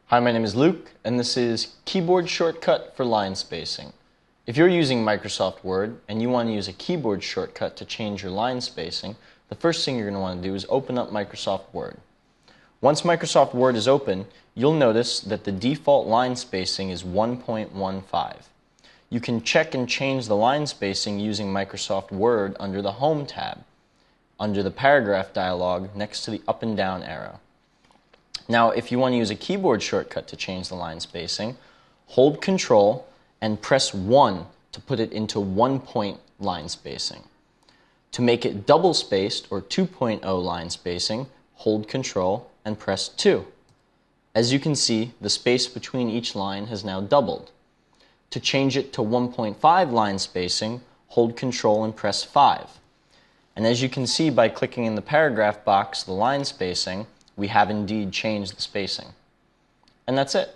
Hi, my name is Luke, and this is Keyboard Shortcut for Line Spacing. If you're using Microsoft Word and you want to use a keyboard shortcut to change your line spacing, the first thing you're going to want to do is open up Microsoft Word. Once Microsoft Word is open, you'll notice that the default line spacing is 1.15. You can check and change the line spacing using Microsoft Word under the Home tab, under the paragraph dialog next to the up and down arrow. Now, if you want to use a keyboard shortcut to change the line spacing, hold Control and press 1 to put it into 1-point line spacing. To make it double-spaced or 2.0 line spacing, hold Control and press 2. As you can see, the space between each line has now doubled. To change it to 1.5 line spacing, hold Control and press 5. And as you can see by clicking in the paragraph box, the line spacing, we have indeed changed the spacing. And that's it.